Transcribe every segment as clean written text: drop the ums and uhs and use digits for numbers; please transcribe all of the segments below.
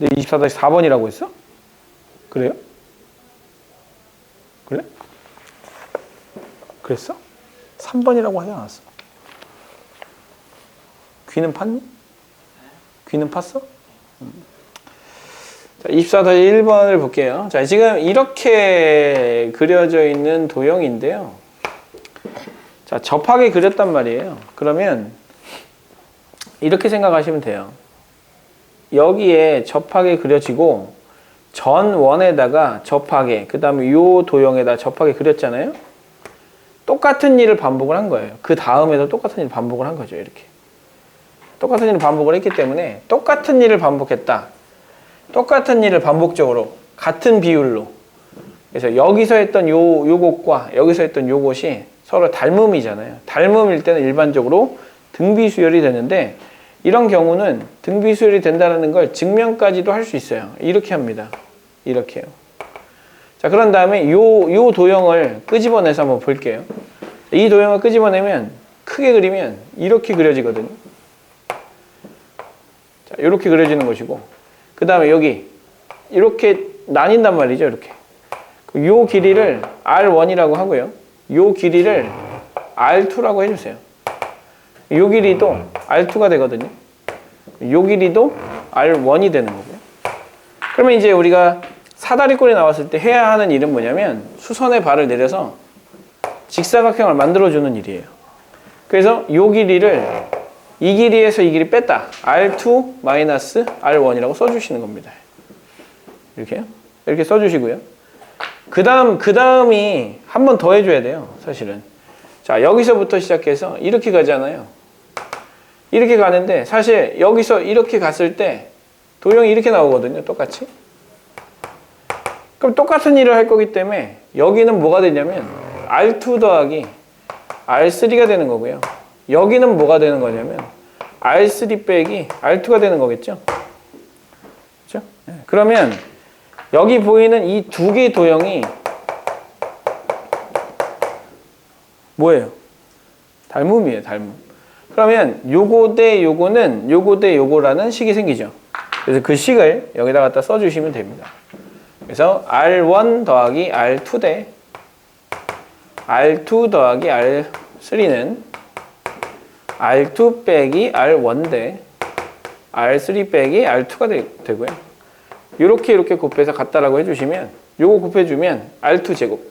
근데 24-4번이라고 했어? 그래요? 그래? 그랬어? 3번이라고 하지 않았어? 귀는 팠니? 귀는 팠어? 자, 24-1번을 볼게요. 자, 지금 이렇게 그려져 있는 도형인데요. 자, 접하게 그렸단 말이에요. 그러면 이렇게 생각하시면 돼요. 여기에 접하게 그려지고 전 원에다가 접하게, 그 다음에 요 도형에다 접하게 그렸잖아요. 똑같은 일을 반복을 한 거예요. 그 다음에도 똑같은 일을 반복을 한 거죠. 이렇게 똑같은 일을 반복을 했기 때문에 똑같은 일을 반복했다. 똑같은 일을 반복적으로 같은 비율로, 그래서 여기서 했던 요것과 여기서 했던 요것이 서로 닮음이잖아요. 닮음일 때는 일반적으로 등비수열이 되는데, 이런 경우는 등비수열이 된다는 걸 증명까지도 할 수 있어요. 이렇게 합니다. 이렇게요. 자, 그런 다음에 요 도형을 끄집어내서 한번 볼게요. 이 도형을 끄집어내면 크게 그리면 이렇게 그려지거든요. 자, 이렇게 그려지는 것이고, 그 다음에 여기 이렇게 나뉜단 말이죠. 이렇게 요 길이를 R1이라고 하고요, 요 길이를 R2라고 해주세요. 요 길이도 R2가 되거든요. 요 길이도 R1이 되는 거고요. 그러면 이제 우리가 사다리꼴이 나왔을 때 해야 하는 일은 뭐냐면 수선의 발을 내려서 직사각형을 만들어주는 일이에요. 그래서 요 길이를 이 길이에서 이 길이 뺐다. R2 마이너스 R1이라고 써주시는 겁니다. 이렇게요. 이렇게 써주시고요. 그 다음이 한 번 더 해줘야 돼요. 사실은. 자, 여기서부터 시작해서 이렇게 가잖아요. 이렇게 가는데 사실 여기서 이렇게 갔을 때 도형이 이렇게 나오거든요. 똑같이. 그럼 똑같은 일을 할 거기 때문에 여기는 뭐가 되냐면 R2 더하기 R3가 되는 거고요. 여기는 뭐가 되는 거냐면 R3 빼기 R2가 되는 거겠죠. 그렇죠? 그러면 여기 보이는 이 두 개의 도형이 뭐예요? 닮음이에요. 닮음. 그러면 요거 대 요거는 요거 대 요거라는 식이 생기죠. 그래서 그 식을 여기다 갖다 써주시면 됩니다. 그래서 R1 더하기 R2 대 R2 더하기 R3는 R2 빼기 R1 대 R3 빼기 R2가 되고요. 이렇게 곱해서 같다라고 해주시면, 요거 곱해주면 R2 제곱,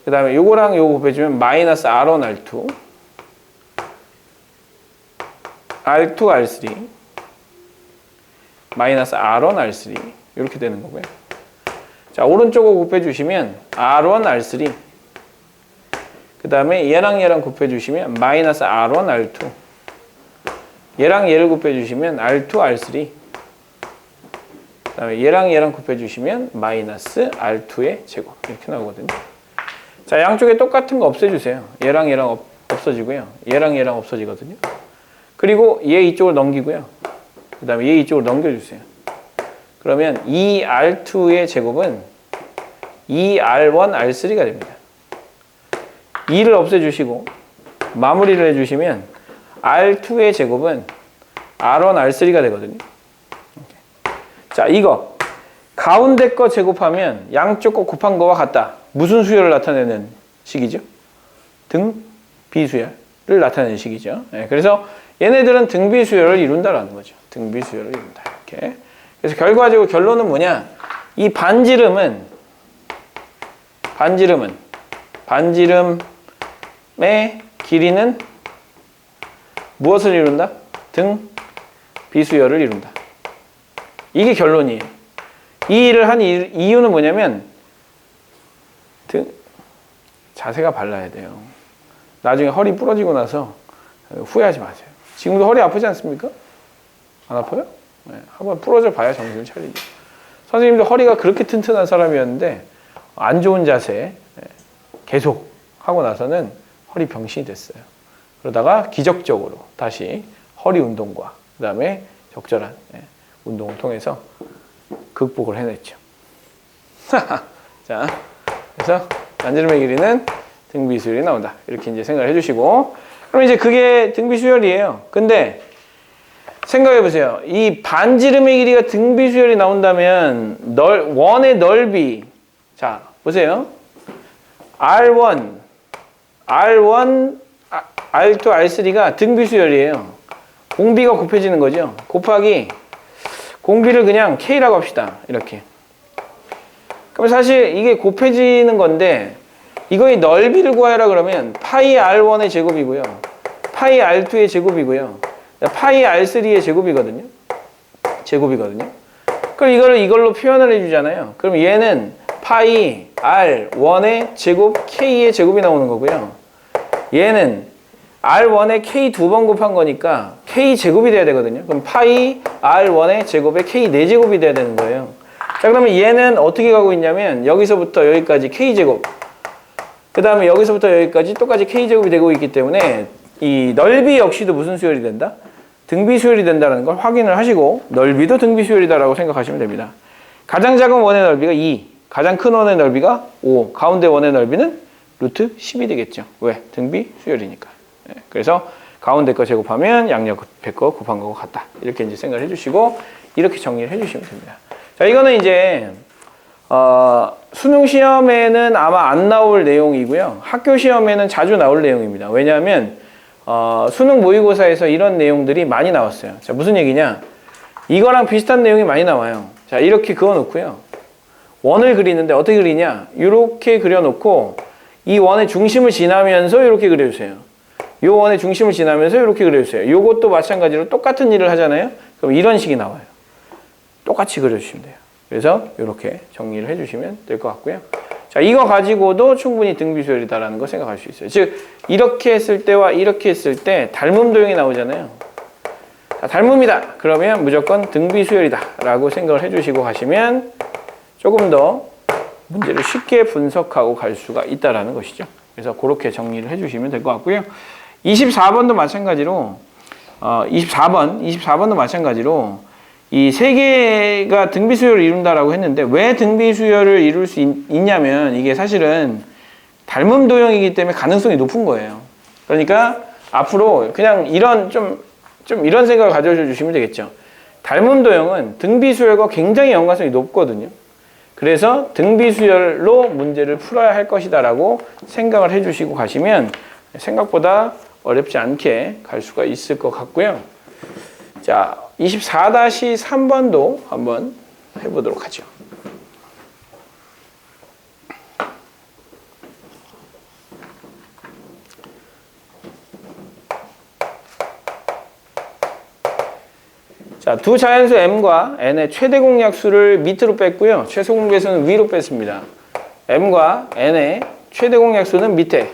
그 다음에 요거랑 요거 곱해주면 마이너스 R1 R2 R2 R3 마이너스 R1 R3 이렇게 되는 거고요. 자, 오른쪽을 곱해주시면 R1 R3, 그 다음에 얘랑 곱해주시면 마이너스 R1 R2, 얘랑 얘를 곱해주시면 R2 R3, 그 다음에 얘랑 곱해주시면 마이너스 R2의 제곱, 이렇게 나오거든요. 자, 양쪽에 똑같은 거 없애주세요. 얘랑 없어지고요. 얘랑 없어지거든요. 그리고 얘 이쪽을 넘기고요. 그 다음에 얘 이쪽으로 넘겨주세요. 그러면 2R2의 제곱은 2R1 R3가 됩니다. 2를 없애주시고 마무리를 해주시면 R2의 제곱은 R1 R3가 되거든요. 자, 이거 가운데 거 제곱하면 양쪽 거 곱한 거와 같다. 무슨 수열을 나타내는 식이죠? 등비수열을 나타내는 식이죠. 네, 그래서 얘네들은 등비수열을 이룬다라는 거죠. 등비수열을 이룬다. 이렇게. 그래서 결과적으로 결론은 뭐냐? 이 반지름의 길이는 무엇을 이룬다? 등비수열을 이룬다. 이게 결론이에요. 이 일을 한 이유는 뭐냐면 자세가 발라야 돼요. 나중에 허리 부러지고 나서 후회하지 마세요. 지금도 허리 아프지 않습니까? 안 아파요? 네, 한번 부러져 봐야 정신을 차리죠. 선생님도 허리가 그렇게 튼튼한 사람이었는데 안 좋은 자세 계속 하고 나서는 허리 병신이 됐어요. 그러다가 기적적으로 다시 허리 운동과 그 다음에 적절한 운동을 통해서 극복을 해냈죠. 자, 그래서 반지름의 길이는 등비수열이 나온다. 이렇게 이제 생각을 해주시고, 그럼 이제 그게 등비수열이에요. 근데 생각해 보세요. 이 반지름의 길이가 등비수열이 나온다면 원의 넓이, 자 보세요. R1, R1, R2, R3가 등비수열이에요. 공비가 곱해지는 거죠. 곱하기 공비를 그냥 K라고 합시다. 이렇게. 그럼 사실 이게 곱해지는 건데 이거의 넓이를 구하라 그러면 파이 R1의 제곱이고요. 파이 R2의 제곱이고요. 파이 R3의 제곱이거든요. 그럼 이거를 이걸로 표현을 해주잖아요. 그럼 얘는 파이 R1의 제곱 K의 제곱이 나오는 거고요. 얘는 R1에 K 2번 곱한 거니까 K 제곱이 돼야 되거든요. 그럼 파이 R1의 제곱에 K 4제곱이 돼야 되는 거예요. 자, 그러면 얘는 어떻게 가고 있냐면 여기서부터 여기까지 K 제곱, 그 다음에 여기서부터 여기까지 똑같이 K 제곱이 되고 있기 때문에 이 넓이 역시도 무슨 수열이 된다? 등비 수열이 된다는 걸 확인을 하시고 넓이도 등비 수열이다라고 생각하시면 됩니다. 가장 작은 원의 넓이가 2, 가장 큰 원의 넓이가 5, 가운데 원의 넓이는 루트 10이 되겠죠. 왜? 등비 수열이니까. 네, 그래서 가운데 거 제곱하면 양옆에 거 곱한 거고 같다. 이렇게 이제 생각을 해주시고 이렇게 정리를 해주시면 됩니다. 자, 이거는 이제 수능 시험에는 아마 안 나올 내용이고요. 학교 시험에는 자주 나올 내용입니다. 왜냐하면 수능 모의고사에서 이런 내용들이 많이 나왔어요. 자, 무슨 얘기냐? 이거랑 비슷한 내용이 많이 나와요. 자, 이렇게 그어놓고요. 원을 그리는데 어떻게 그리냐? 이렇게 그려놓고 이 원의 중심을 지나면서 이렇게 그려주세요. 이 원의 중심을 지나면서 이렇게 그려주세요. 이것도 마찬가지로 똑같은 일을 하잖아요. 그럼 이런 식이 나와요. 똑같이 그려주시면 돼요. 그래서 이렇게 정리를 해주시면 될 것 같고요. 자, 이거 가지고도 충분히 등비수열이다라는 거 생각할 수 있어요. 즉 이렇게 했을 때와 이렇게 했을 때 닮음 도형이 나오잖아요. 자, 닮음이다. 그러면 무조건 등비수열이다 라고 생각을 해주시고 가시면 조금 더 문제를 쉽게 분석하고 갈 수가 있다라는 것이죠. 그래서 그렇게 정리를 해주시면 될 것 같고요. 24번도 마찬가지로 24번도 마찬가지로 이 세 개가 등비수열을 이룬다라고 했는데 왜 등비수열을 이룰 수 있냐면 이게 사실은 닮음 도형이기 때문에 가능성이 높은 거예요. 그러니까 앞으로 그냥 이런 좀 이런 생각을 가져주시면 되겠죠. 닮음 도형은 등비수열과 굉장히 연관성이 높거든요. 그래서 등비수열로 문제를 풀어야 할 것이다라고 생각을 해주시고 가시면 생각보다 어렵지 않게 갈 수가 있을 것 같고요. 자, 24-3번도 한번 해보도록 하죠. 자, 두 자연수 m과 n의 최대 공약수를 밑으로 뺐고요. 최소 공배수는 위로 뺐습니다. m과 n의 최대 공약수는 밑에,